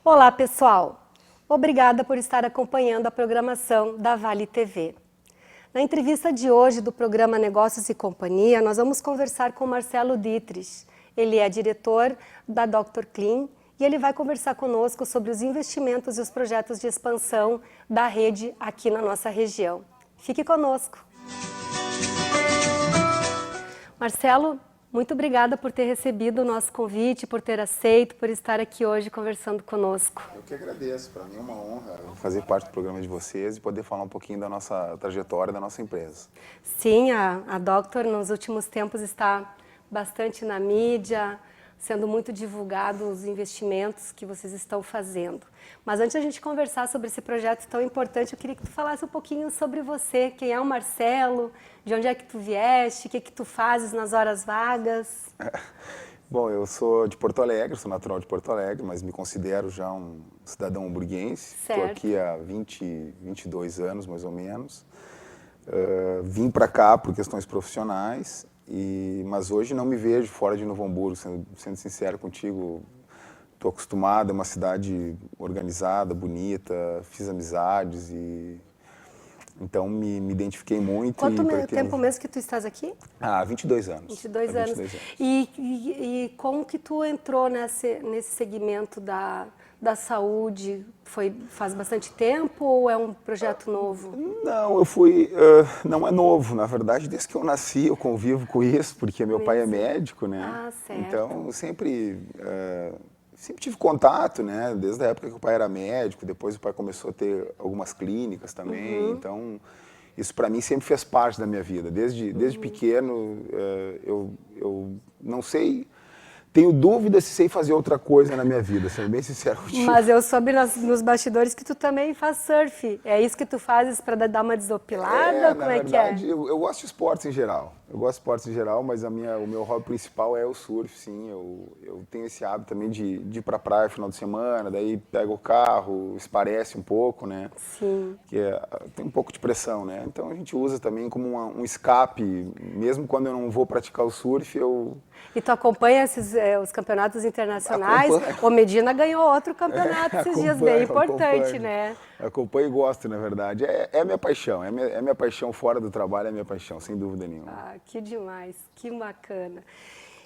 Olá, pessoal! Obrigada por estar acompanhando a programação da Vale TV. Na entrevista de hoje do programa Negócios e Companhia, nós vamos conversar com Marcelo Dietrich. Ele é diretor da Dr. Clean e ele vai conversar conosco sobre os investimentos e os projetos de expansão da rede aqui na nossa região. Fique conosco! Marcelo, muito obrigada por ter recebido o nosso convite, por ter aceito, por estar aqui hoje conversando conosco. Eu que agradeço, para mim é uma honra fazer parte do programa de vocês e poder falar um pouquinho da nossa trajetória, da nossa empresa. Sim, a Doctor nos últimos tempos está bastante na mídia, sendo muito divulgado os investimentos que vocês estão fazendo. Mas antes de a gente conversar sobre esse projeto tão importante, eu queria que tu falasse um pouquinho sobre você, quem é o Marcelo, de onde é que tu vieste, o que tu fazes nas horas vagas. Bom, eu sou de Porto Alegre, sou natural de Porto Alegre, mas me considero já um cidadão hamburguense. Estou aqui há 22 anos, mais ou menos. Vim para cá por questões profissionais, mas hoje não me vejo fora de Novo Hamburgo, sendo sincero contigo. Estou acostumado, é uma cidade organizada, bonita, fiz amizades e então me identifiquei muito. Quanto tempo mesmo que tu estás aqui? 22 anos. 22 anos. E como que tu entrou nesse segmento da saúde? Faz bastante tempo ou é um projeto novo? Não, não é novo, na verdade, desde que eu nasci eu convivo com isso, porque meu pai é médico, né? Ah, certo. Então, eu sempre tive contato, né? Desde a época que o pai era médico, depois o pai começou a ter algumas clínicas também, então isso para mim sempre fez parte da minha vida. Desde pequeno, eu não sei, tenho dúvida se sei fazer outra coisa na minha vida, sendo bem sincero contigo. Mas eu soube nos bastidores que tu também faz surf. É isso que tu fazes para dar uma desopilada? Como é que é? Na verdade, eu gosto de esportes em geral. Eu gosto de esportes em geral, mas o meu hobby principal é o surf, sim. Eu tenho esse hábito também de ir para a praia no final de semana, daí pego o carro, esparece um pouco, né? Sim. Tem um pouco de pressão, né? Então a gente usa também como um escape, mesmo quando eu não vou praticar o surf, E tu acompanha os campeonatos internacionais? O Medina ganhou outro campeonato esses dias, bem importante, né? Acompanho e gosto, na verdade. É a minha paixão, é minha paixão fora do trabalho, é a minha paixão, sem dúvida nenhuma. Ah, que demais, que bacana.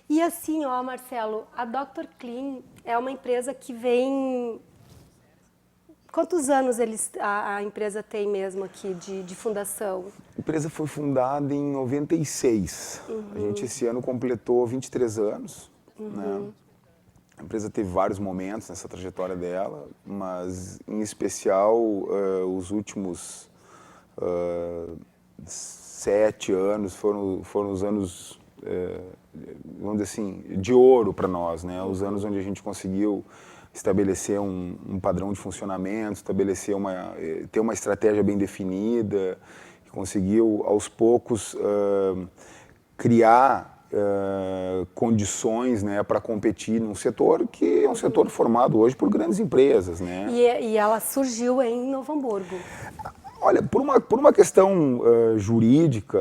E assim, ó, Marcelo, a Dr. Clean é uma empresa que vem... Quantos anos a empresa tem mesmo aqui de fundação? A empresa foi fundada em 96. A gente esse ano completou 23 anos. Né? A empresa teve vários momentos nessa trajetória dela, mas em especial os últimos 7 anos foram os anos, vamos dizer assim, de ouro para nós, né? Os anos onde a gente conseguiu estabelecer um padrão de funcionamento, ter uma estratégia bem definida, conseguiu aos poucos criar condições, né, para competir num setor que é um setor formado hoje por grandes empresas, né? E ela surgiu em Novo Hamburgo. Olha, por uma questão jurídica,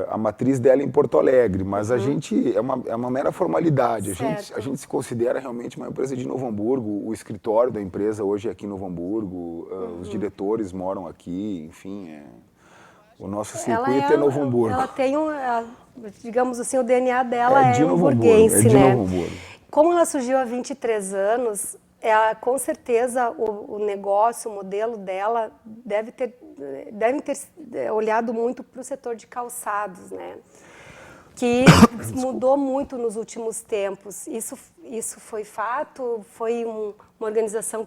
a matriz dela é em Porto Alegre, mas a gente é uma mera formalidade. A gente se considera realmente uma empresa de Novo Hamburgo. O escritório da empresa hoje é aqui em Novo Hamburgo, os diretores moram aqui, enfim, o nosso circuito é Novo Hamburgo. Ela tem digamos assim, o DNA dela é hamburguense, né? Novo Hamburgo. Como ela surgiu há 23 anos, com certeza o negócio, o modelo dela devem ter olhado muito para o setor de calçados, né? Que mudou muito nos últimos tempos. Isso foi fato? Foi uma organização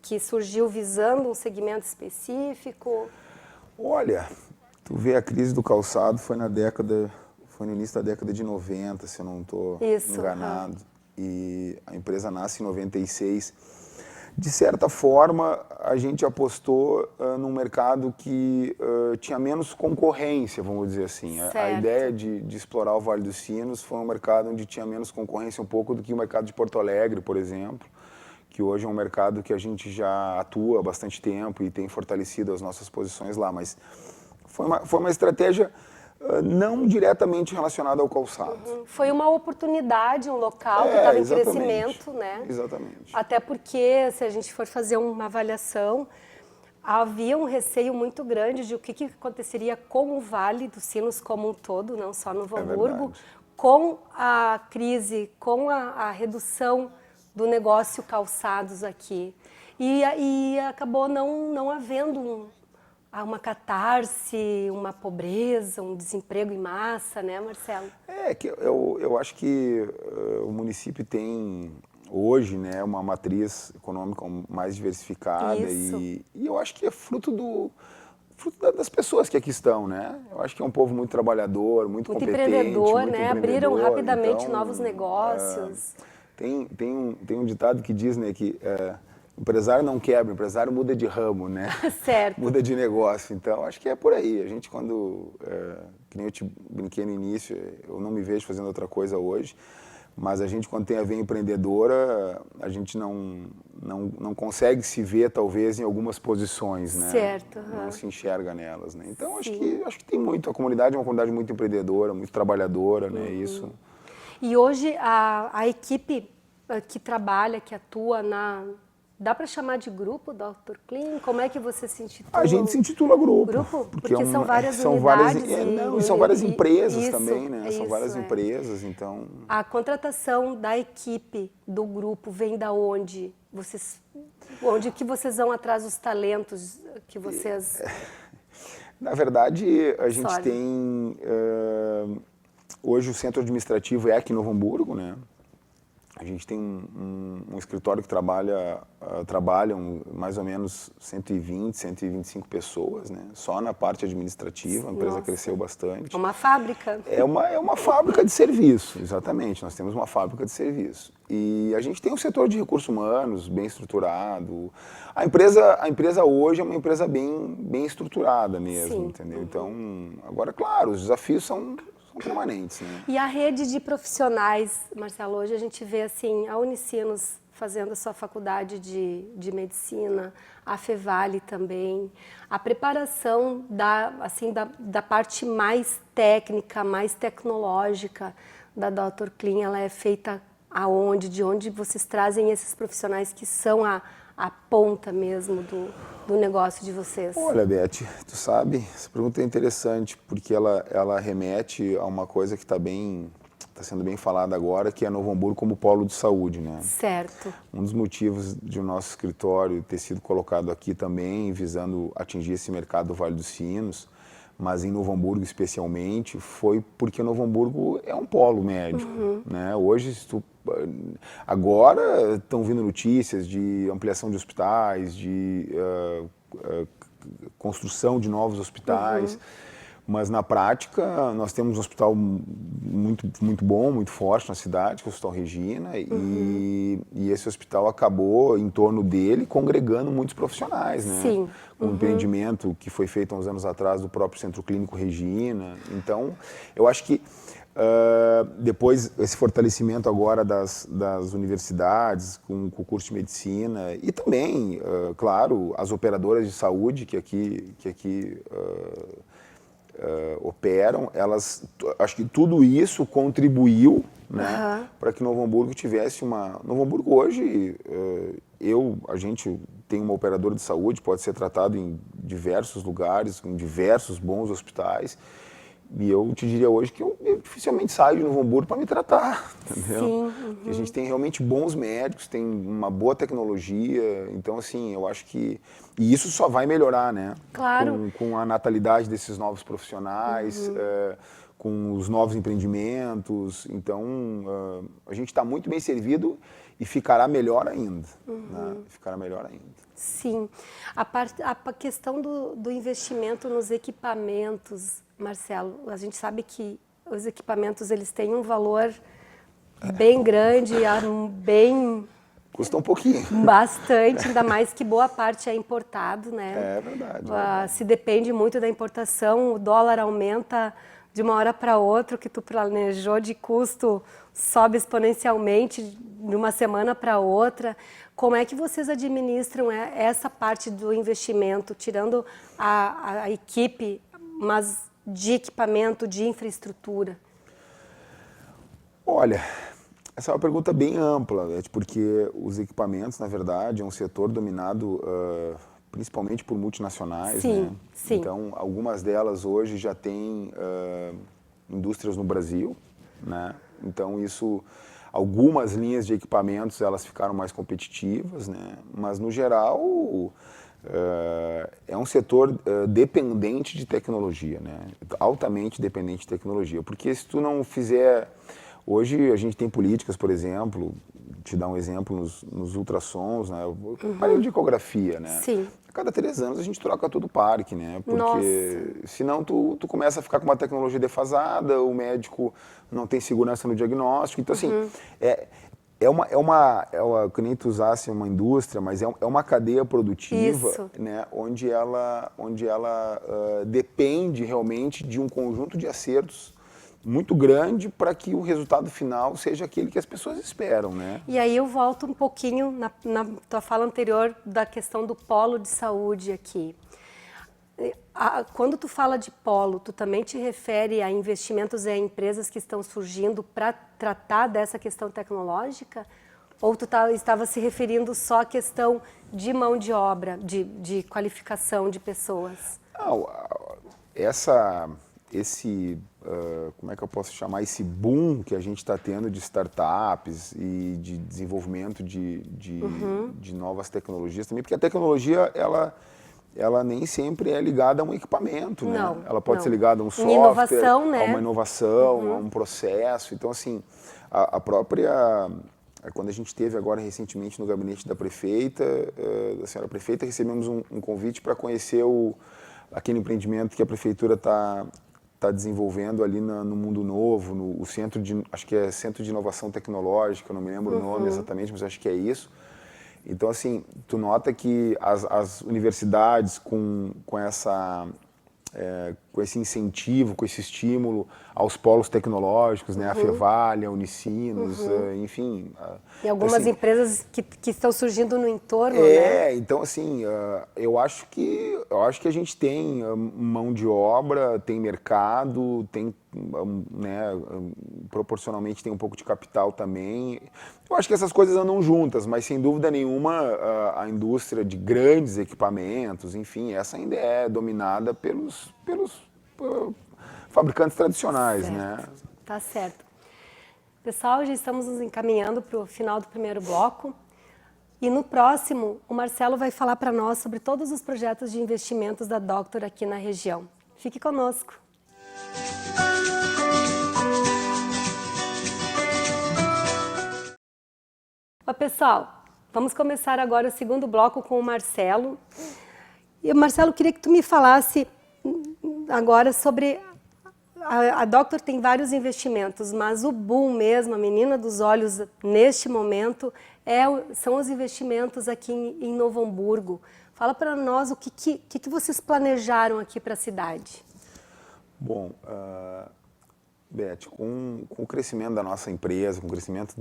que surgiu visando um segmento específico? Olha, tu vê a crise do calçado foi no início da década de 90, se eu não estou enganado. E a empresa nasce em 96. De certa forma, a gente apostou num mercado que tinha menos concorrência, vamos dizer assim. A ideia de explorar o Vale dos Sinos foi um mercado onde tinha menos concorrência um pouco do que o mercado de Porto Alegre, por exemplo, que hoje é um mercado que a gente já atua há bastante tempo e tem fortalecido as nossas posições lá. Mas foi uma estratégia não diretamente relacionada ao calçado. Foi uma oportunidade, um local que estava em crescimento, né? Exatamente. Até porque, se a gente for fazer uma avaliação, havia um receio muito grande de o que aconteceria com o Vale dos Sinos como um todo, não só Novo Hamburgo, com a crise, com a redução do negócio calçados aqui. E acabou não havendo uma catarse, uma pobreza, um desemprego em massa, né, Marcelo? Que eu acho que o município tem hoje, né, uma matriz econômica mais diversificada e eu acho que é fruto das pessoas que aqui estão, né? Eu acho que é um povo muito trabalhador, muito competente, empreendedor, muito né? Abriram rapidamente novos negócios. Tem um ditado que diz, né, que empresário não quebra, empresário muda de ramo, né? Certo. Muda de negócio. Então, acho que é por aí. A gente, que nem eu te brinquei no início, eu não me vejo fazendo outra coisa hoje, mas a gente, quando tem a veia empreendedora, a gente não consegue se ver, talvez, em algumas posições, né? Certo. Não se enxerga nelas, né? Então, acho que tem muito. A comunidade é uma comunidade muito empreendedora, muito trabalhadora, né? Isso. E hoje, a equipe que trabalha, que atua Dá para chamar de grupo, Dr. Clean? Como é que você se intitula? A gente se intitula grupo. Porque são várias unidades. E são várias empresas também, né? São isso, várias empresas, então... A contratação da equipe do grupo vem da onde? Onde que vocês vão atrás dos talentos que vocês... Na verdade, a gente tem... hoje o centro administrativo é aqui em Novo Hamburgo, né? A gente tem um escritório que trabalham mais ou menos 120, 125 pessoas, né? Só na parte administrativa, a empresa cresceu bastante. É uma fábrica. É uma fábrica de serviço, exatamente. Nós temos uma fábrica de serviço. E a gente tem um setor de recursos humanos bem estruturado. A empresa hoje é uma empresa bem estruturada mesmo, entendeu? Então, agora, claro, os desafios são permanentes, né? E a rede de profissionais, Marcelo, hoje a gente vê assim, a Unicinos fazendo a sua faculdade de medicina, a Fevale também, a preparação da parte mais técnica, mais tecnológica da Dr. Clean, ela é feita aonde, de onde vocês trazem esses profissionais que são a ponta mesmo do negócio de vocês? Olha, Beth, tu sabe, essa pergunta é interessante, porque ela remete a uma coisa que está sendo bem falada agora, que é Novo Hamburgo como polo de saúde, né? Certo. Um dos motivos de o nosso escritório ter sido colocado aqui também, visando atingir esse mercado do Vale dos Sinos, mas em Novo Hamburgo especialmente, foi porque Novo Hamburgo é um polo médico, né? Hoje, agora estão vindo notícias de ampliação de hospitais, de construção de novos hospitais, mas na prática nós temos um hospital muito bom, muito forte na cidade, que é o Hospital Regina, e esse hospital acabou, em torno dele, congregando muitos profissionais, né? Sim. Um empreendimento que foi feito há uns anos atrás do próprio Centro Clínico Regina. Então, eu acho que depois esse fortalecimento agora das universidades com o curso de medicina e também, claro, as operadoras de saúde que aqui operam, acho que tudo isso contribuiu, né, para que Novo Hamburgo tivesse Novo Hamburgo hoje, a gente tem uma operadora de saúde, pode ser tratado em diversos lugares, com diversos bons hospitais, e eu te diria hoje que eu dificilmente saio de Novo Hamburgo para me tratar, entendeu? Sim. A gente tem realmente bons médicos, tem uma boa tecnologia, então assim, eu acho que... E isso só vai melhorar, né? Claro. Com a natalidade desses novos profissionais, com os novos empreendimentos, então a gente está muito bem servido e ficará melhor ainda, né? Ficará melhor ainda. Sim. A questão do investimento nos equipamentos, Marcelo, a gente sabe que os equipamentos eles têm um valor bem grande, bem Custa um pouquinho. Bastante, ainda mais que boa parte é importado, né? É verdade. Se depende muito da importação, o dólar aumenta de uma hora para outra, o que tu planejou de custo sobe exponencialmente de uma semana para outra. Como é que vocês administram essa parte do investimento, tirando a equipe, mas de equipamento, de infraestrutura? Olha, essa é uma pergunta bem ampla, né? Porque os equipamentos, na verdade, é um setor dominado principalmente por multinacionais, sim, né? Sim. Então, algumas delas hoje já têm indústrias no Brasil, né? Então, algumas linhas de equipamentos, elas ficaram mais competitivas, né? Mas, no geral, é um setor dependente de tecnologia, né? Altamente dependente de tecnologia, porque se tu não fizer... Hoje a gente tem políticas, por exemplo, te dar um exemplo nos ultrassons, né? Aparelho de ecografia, né? Sim. A cada 3 anos a gente troca todo o parque, né? Porque senão tu começa a ficar com uma tecnologia defasada, o médico não tem segurança no diagnóstico. Então, assim, que nem tu usasse uma indústria, mas é uma cadeia produtiva, né? Onde ela depende realmente de um conjunto de acertos muito grande para que o resultado final seja aquele que as pessoas esperam, né? E aí eu volto um pouquinho na tua fala anterior da questão do polo de saúde aqui. Quando tu fala de polo, tu também te refere a investimentos em empresas que estão surgindo para tratar dessa questão tecnológica? Ou tu estava se referindo só à questão de mão de obra, de qualificação de pessoas? Não, como é que eu posso chamar, esse boom que a gente está tendo de startups e de desenvolvimento de novas tecnologias também, porque a tecnologia, ela nem sempre é ligada a um equipamento, né? Não, ela pode não. ser ligada a um software, Inovação, né? a uma inovação, a um processo. Então, assim, a própria... Quando a gente esteve agora recentemente no gabinete da prefeita, da senhora prefeita, recebemos um convite para conhecer aquele empreendimento que a prefeitura está desenvolvendo ali no Mundo Novo, o centro acho que é Centro de Inovação Tecnológica, eu não me lembro o nome exatamente, mas acho que é isso. Então, assim, tu nota que as universidades com esse incentivo, com esse estímulo aos polos tecnológicos, né? A Fevalha, a Unicinos, enfim. E algumas assim, empresas que estão surgindo no entorno, né? Então, assim, eu acho que a gente tem mão de obra, tem mercado, tem, né, proporcionalmente tem um pouco de capital também. Eu acho que essas coisas andam juntas, mas sem dúvida nenhuma a indústria de grandes equipamentos, enfim, essa ainda é dominada pelos fabricantes tradicionais, né? Tá certo. Pessoal, já estamos nos encaminhando para o final do primeiro bloco. E no próximo, o Marcelo vai falar para nós sobre todos os projetos de investimentos da Doctor aqui na região. Fique conosco. Oi, pessoal, vamos começar agora o segundo bloco com o Marcelo. E, Marcelo, queria que tu me falasse agora sobre... A Doctor tem vários investimentos, mas o boom mesmo, a menina dos olhos neste momento, são os investimentos aqui em Novo Hamburgo. Fala para nós o que vocês planejaram aqui para a cidade. Bom, Beth, com o crescimento da nossa empresa, com o crescimento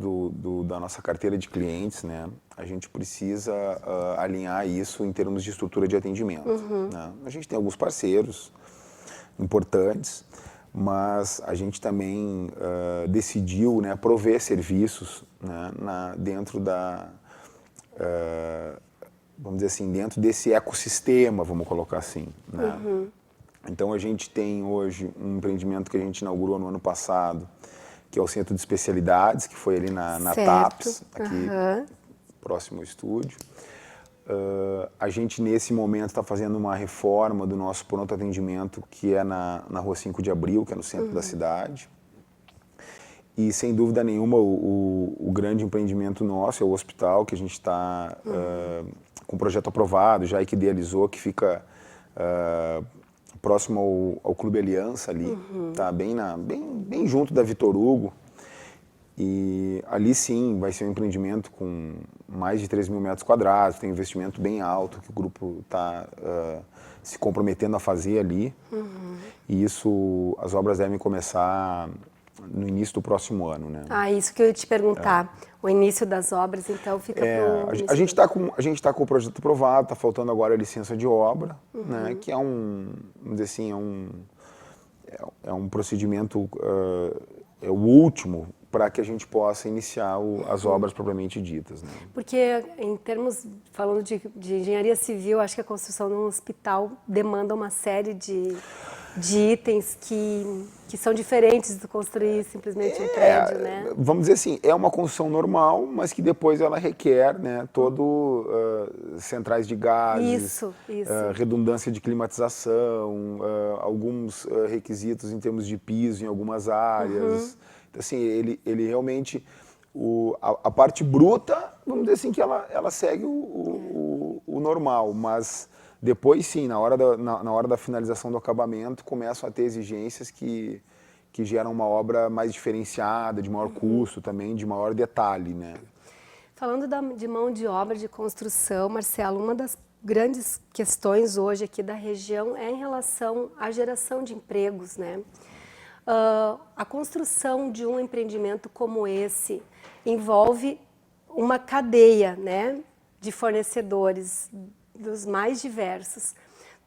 da nossa carteira de clientes, né, a gente precisa alinhar isso em termos de estrutura de atendimento. Né? A gente tem alguns parceiros importantes, mas a gente também decidiu, né, prover serviços, né, dentro vamos dizer assim, dentro desse ecossistema, vamos colocar assim. Né? Então a gente tem hoje um empreendimento que a gente inaugurou no ano passado, que é o Centro de Especialidades, que foi ali na TAPS, aqui próximo ao estúdio. A gente, nesse momento, está fazendo uma reforma do nosso pronto atendimento, que é na Rua 5 de Abril, que é no centro da cidade. E, sem dúvida nenhuma, o grande empreendimento nosso é o hospital, que a gente está com o projeto aprovado, já que idealizou, que fica próximo ao Clube Aliança ali, tá bem junto da Vitor Hugo. E ali sim vai ser um empreendimento com mais de 3 mil metros quadrados, tem um investimento bem alto que o grupo está se comprometendo a fazer ali. E isso, as obras devem começar no início do próximo ano, né? Ah, isso que eu ia te perguntar. O início das obras, então, fica pro início a gente está com o projeto aprovado, está faltando agora a licença de obra, né? Que é vamos dizer assim, é um procedimento, é o último para que a gente possa iniciar as obras propriamente ditas, né? Porque, em termos, falando de engenharia civil, acho que a construção de um hospital demanda uma série de itens que são diferentes do construir simplesmente um prédio, né? Vamos dizer assim, é uma construção normal, mas que depois ela requer, né, centrais de gases, redundância de climatização, alguns requisitos em termos de piso em algumas áreas. Então, assim, ele realmente, a parte bruta, vamos dizer assim, que ela segue o normal, mas depois sim, na hora da finalização do acabamento, começam a ter exigências que geram uma obra mais diferenciada, de maior custo também, de maior detalhe, né? Falando de mão de obra de construção, Marcelo, uma das grandes questões hoje aqui da região é em relação à geração de empregos, né? A construção de um empreendimento como esse envolve uma cadeia, né, de fornecedores dos mais diversos.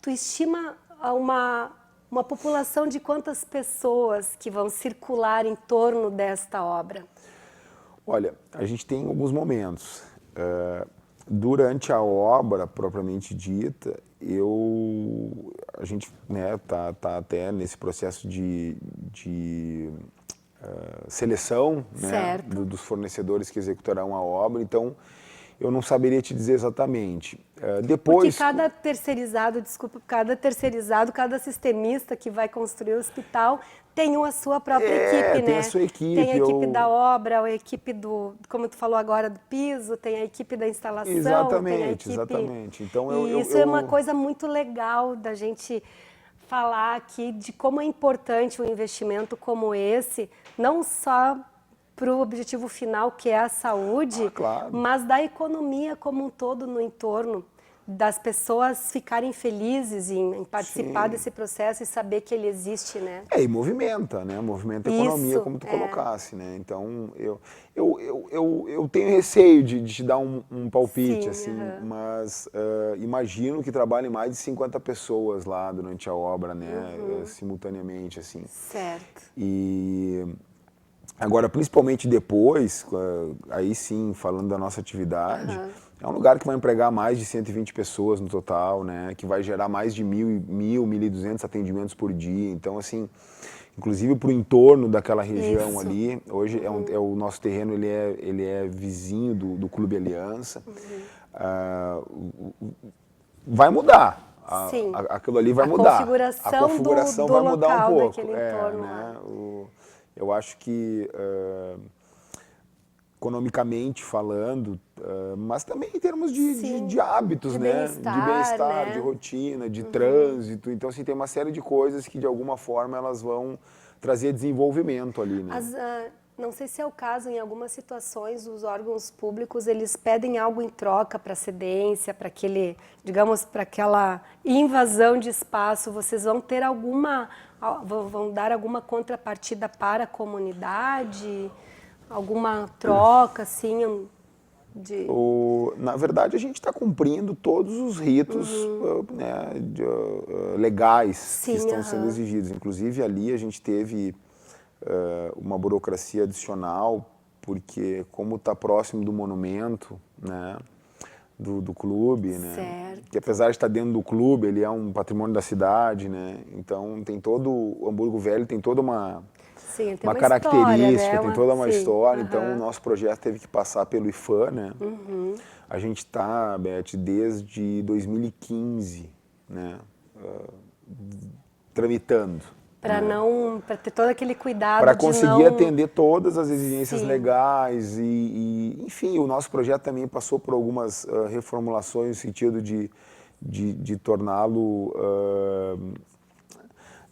Tu estima uma população de quantas pessoas que vão circular em torno desta obra? Olha, a gente tem alguns momentos. Durante a obra propriamente dita, a gente, né, tá até nesse processo de seleção, né, dos fornecedores que executarão a obra. Então, eu não saberia te dizer exatamente. Porque cada terceirizado, cada sistemista que vai construir o hospital tem a sua própria equipe, né? Tem a sua equipe. Tem a equipe da obra, a equipe como tu falou agora, do piso, tem a equipe da instalação. Exatamente, exatamente. Então, isso é uma coisa muito legal da gente falar aqui de como é importante um investimento como esse, não só para o objetivo final, que é a saúde, claro, mas da economia como um todo no entorno, das pessoas ficarem felizes em participar desse processo e saber que ele existe, né? E movimenta, né? Movimenta a economia, como tu colocasse, né? Então, eu tenho receio de te dar um palpite, assim, mas imagino que trabalhem mais de 50 pessoas lá durante a obra, né? Simultaneamente, assim. Certo. E agora, principalmente depois, aí sim, falando da nossa atividade, é um lugar que vai empregar mais de 120 pessoas no total, né? Que vai gerar mais de 1.200 atendimentos por dia. Então, assim, inclusive para o entorno daquela região ali, hoje o nosso terreno ele é vizinho do Clube Aliança. Vai mudar. Aquilo ali vai mudar. A configuração vai mudar um pouco. Entorno, né? Eu acho que, economicamente falando, mas também em termos de hábitos, de né? bem-estar, de bem-estar, né? de rotina, de trânsito. Então, assim, tem uma série de coisas que, de alguma forma, elas vão trazer desenvolvimento ali, né? Não sei se é o caso, em algumas situações, os órgãos públicos, eles pedem algo em troca para cedência, para para aquela invasão de espaço. Vocês vão ter vão dar alguma contrapartida para a comunidade? Alguma troca, assim, Na verdade, a gente está cumprindo todos os ritos né, legais que estão sendo exigidos. Inclusive, ali a gente teve uma burocracia adicional, porque como está próximo do monumento, né, do clube, né, certo. que apesar de estar dentro do clube, ele é um patrimônio da cidade, né, então tem o Hamburgo Velho tem toda uma característica, história, né? tem toda uma história, então o nosso projeto teve que passar pelo IFAM, né? A gente está, Beth, desde 2015, né, tramitando. Para ter todo aquele cuidado para conseguir atender todas as exigências legais enfim, o nosso projeto também passou por algumas reformulações no sentido de torná-lo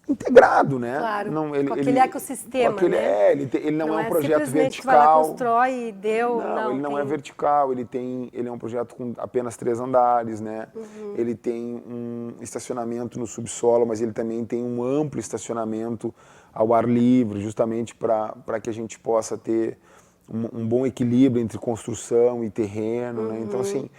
integrado, né? Claro, não, com aquele ecossistema, né? Ele não é um projeto simplesmente vertical. Que vai lá, constrói e deu. Não, ele não é vertical, ele é um projeto com apenas 3 andares, né? Ele tem um estacionamento no subsolo, mas ele também tem um amplo estacionamento ao ar livre, justamente para que a gente possa ter um bom equilíbrio entre construção e terreno, né? Então, assim,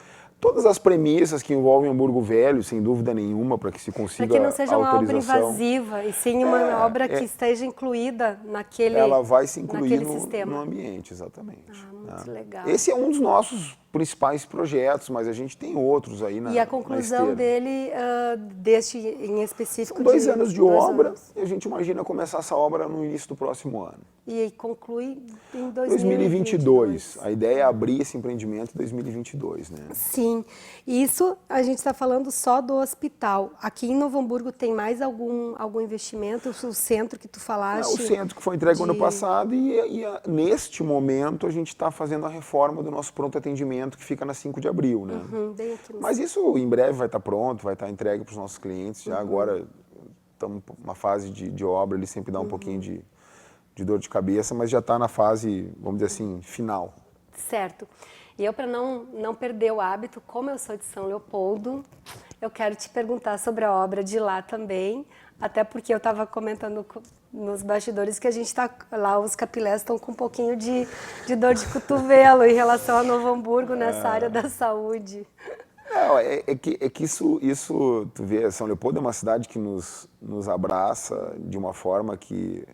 todas as premissas que envolvem Hamburgo Velho, sem dúvida nenhuma, para que se consiga para que não seja uma obra autorização. invasiva, e sim uma obra que esteja incluída naquele Ela vai se incluir sistema. no ambiente, exatamente. Muito legal. Esse é um dos nossos principais projetos, mas a gente tem outros aí na E a conclusão dele, deste em específico... São 2 anos de obra, e a gente imagina começar essa obra no início do próximo ano. E conclui em 2022. A ideia é abrir esse empreendimento em 2022, né? Sim. Isso a gente está falando só do hospital. Aqui em Novo Hamburgo tem mais algum investimento? O centro que tu falaste? O centro que foi entregue no ano passado e neste momento a gente está fazendo a reforma do nosso pronto atendimento que fica na 5 de abril, né? Bem aqui no Mas isso em breve vai estar pronto, vai estar entregue para os nossos clientes. Já agora estamos numa fase de obra, ele sempre dá um pouquinho de dor de cabeça, mas já está na fase, vamos dizer assim, final. Certo. E eu, para não perder o hábito, como eu sou de São Leopoldo, eu quero te perguntar sobre a obra de lá também, até porque eu estava comentando nos bastidores que a gente está lá, os capilés estão com um pouquinho de dor de cotovelo em relação a Novo Hamburgo nessa área da saúde. Não, é que isso, tu vê, São Leopoldo é uma cidade que nos abraça de uma forma que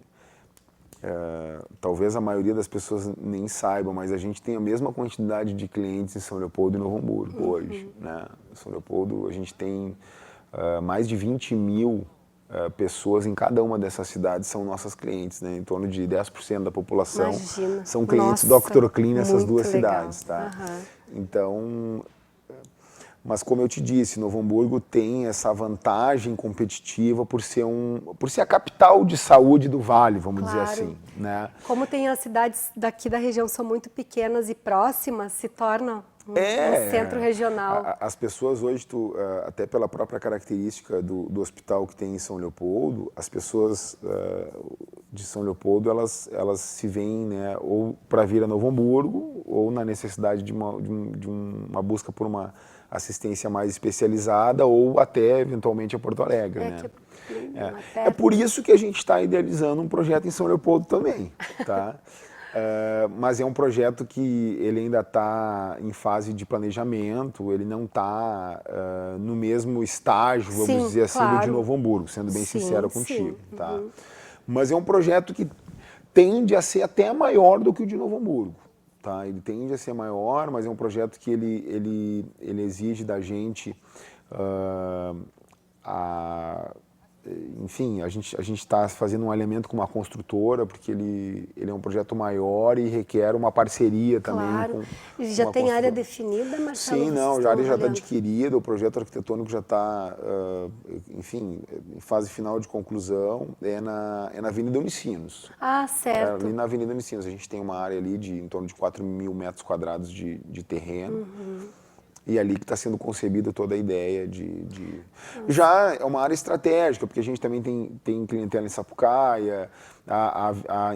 talvez a maioria das pessoas nem saibam, mas a gente tem a mesma quantidade de clientes em São Leopoldo e Novo Hamburgo hoje, né? Em São Leopoldo a gente tem mais de 20 mil pessoas em cada uma dessas cidades são nossas clientes, né? Em torno de 10% da população são clientes do Dr. Clean nessas duas cidades, tá? Então, mas como eu te disse, Novo Hamburgo tem essa vantagem competitiva por ser a capital de saúde do Vale, vamos dizer assim, né? Como tem as cidades daqui da região são muito pequenas e próximas, se torna um centro regional. As pessoas hoje, até pela própria característica do hospital que tem em São Leopoldo, as pessoas de São Leopoldo, elas se veem, né, ou para vir a Novo Hamburgo, ou na necessidade de uma busca por uma assistência mais especializada, ou até, eventualmente, a Porto Alegre, né? É por isso que a gente está idealizando um projeto em São Leopoldo também, tá? Mas é um projeto que ele ainda está em fase de planejamento, ele não está no mesmo estágio, vamos dizer assim, do de Novo Hamburgo, sendo bem sincero contigo, tá? Mas é um projeto que tende a ser até maior do que o de Novo Hamburgo. Tá, ele tende a ser maior, mas é um projeto que ele exige da gente, enfim, a gente está fazendo um alinhamento com uma construtora, porque ele é um projeto maior e requer uma parceria também. Claro. Já tem área definida, Marcelo? Sim, não, a área já está adquirida, o projeto arquitetônico já está, enfim, em fase final de conclusão, é na Avenida Unicinos. Ah, certo. Ali na Avenida Unicinos, a gente tem uma área ali de em torno de 4.000 metros quadrados de terreno. E ali que está sendo concebida toda a ideia Já é uma área estratégica, porque a gente também tem clientela em Sapucaia,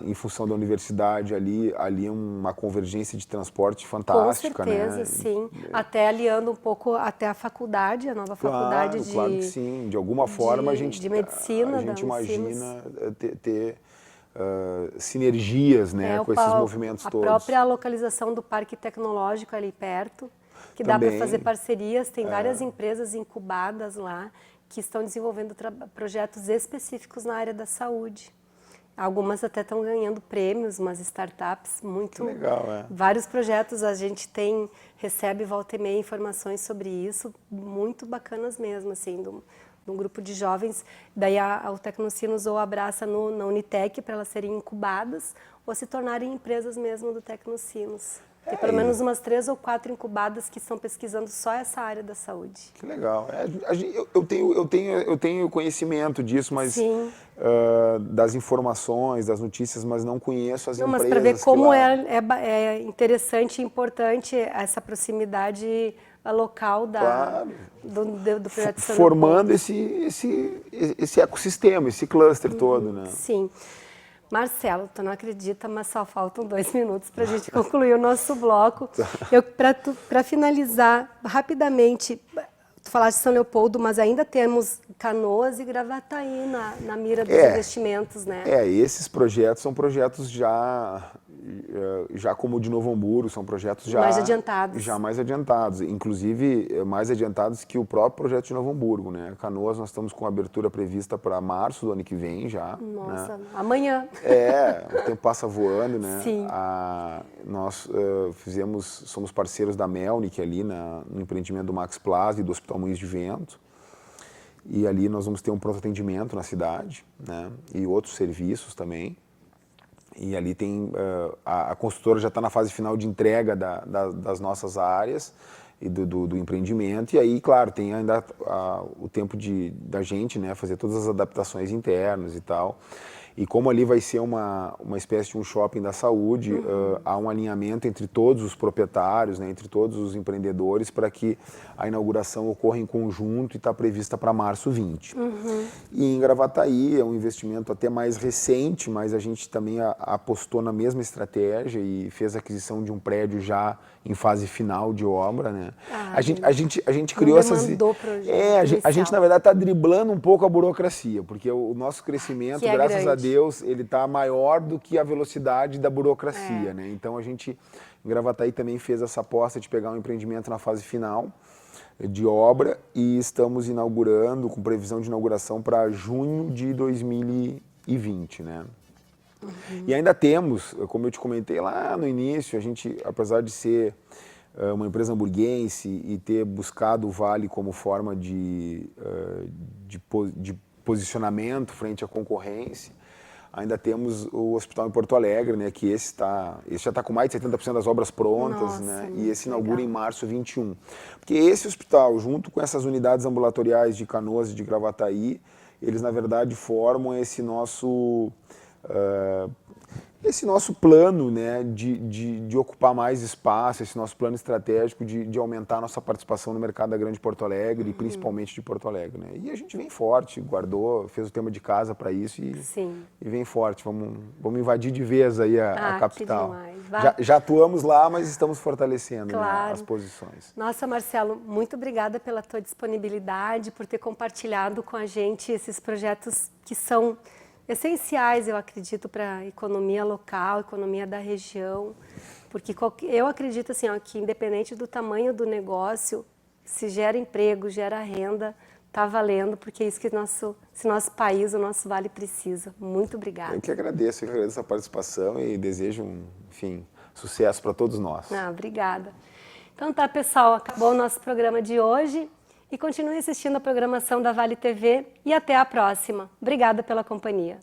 em função da universidade ali é uma convergência de transporte fantástica. Com certeza, né? Sim. Até aliando um pouco até a faculdade, a nova faculdade de... Claro que sim. De alguma forma de medicina, a gente imagina ter sinergias, né, com esses movimentos todos. A própria localização do Parque Tecnológico ali perto, que dá para fazer parcerias, tem várias empresas incubadas lá que estão desenvolvendo projetos específicos na área da saúde. Algumas até estão ganhando prêmios, umas startups muito... Que legal, Vários projetos, a gente recebe volta e meia informações sobre isso, muito bacanas mesmo, assim, de um grupo de jovens. Daí o Tecnocinos ou abraça na Unitec para elas serem incubadas ou se tornarem empresas mesmo do Tecnocinos. Tem pelo menos umas 3 ou 4 incubadas que estão pesquisando só essa área da saúde. Que legal. Eu tenho conhecimento disso, mas das informações, das notícias, mas não conheço as empresas. Mas para ver como é interessante e importante essa proximidade local Claro. do projeto São Formando esse ecossistema, esse cluster todo, né? Sim. Marcelo, tu não acredita, mas só faltam 2 minutos para a gente concluir o nosso bloco. Para finalizar, rapidamente, tu falaste de São Leopoldo, mas ainda temos Canoas e Gravataí na mira dos investimentos, né? Esses projetos são projetos já como o de Novo Hamburgo, são projetos já mais adiantados, inclusive mais adiantados que o próprio projeto de Novo Hamburgo, né? Canoas nós estamos com abertura prevista para março do ano que vem já. Nossa, né? Amanhã. O tempo passa voando, né? Sim. Nós somos parceiros da Melnick ali no empreendimento do Max Plaza e do Hospital Moinhos de Vento. E ali nós vamos ter um pronto atendimento na cidade, né? E outros serviços também. E ali tem a construtora já está na fase final de entrega das nossas áreas e do empreendimento. E aí, claro, tem ainda o tempo da gente, né, fazer todas as adaptações internas e tal. E como ali vai ser uma espécie de um shopping da saúde, há um alinhamento entre todos os proprietários, né, entre todos os empreendedores, para que a inauguração ocorra em conjunto e está prevista para março 20. E em Gravataí é um investimento até mais recente, mas a gente também apostou na mesma estratégia e fez a aquisição de um prédio já em fase final de obra, né? A gente criou essas... A gente na verdade está driblando um pouco a burocracia, porque o nosso crescimento, graças a Deus, ele está maior do que a velocidade da burocracia, né? Então a gente, em Gravataí, também fez essa aposta de pegar um empreendimento na fase final de obra e estamos inaugurando, com previsão de inauguração para junho de 2020, né? E ainda temos, como eu te comentei lá no início, a gente, apesar de ser uma empresa hamburguense e ter buscado o Vale como forma de posicionamento frente à concorrência, ainda temos o hospital em Porto Alegre, né, que esse já está com mais de 70% das obras prontas. Nossa, né, e esse inaugura em março 21. Porque esse hospital, junto com essas unidades ambulatoriais de Canoas e de Gravataí, eles na verdade formam esse nosso plano, né, de ocupar mais espaço, esse nosso plano estratégico de aumentar a nossa participação no mercado da Grande Porto Alegre, e principalmente de Porto Alegre. Né? E a gente vem forte, fez o tema de casa para isso e vem forte. Vamos invadir de vez aí a capital. Já atuamos lá, mas estamos fortalecendo, né, as posições. Nossa, Marcelo, muito obrigada pela tua disponibilidade, por ter compartilhado com a gente esses projetos que são essenciais, eu acredito, para a economia local, economia da região, porque eu acredito assim, ó, que independente do tamanho do negócio, se gera emprego, gera renda, está valendo, porque é isso que esse nosso país, o nosso Vale precisa. Muito obrigada. Eu que agradeço a participação e desejo, enfim, sucesso para todos nós. Obrigada. Então tá, pessoal, acabou o nosso programa de hoje. E continue assistindo a programação da Vale TV e até a próxima. Obrigada pela companhia.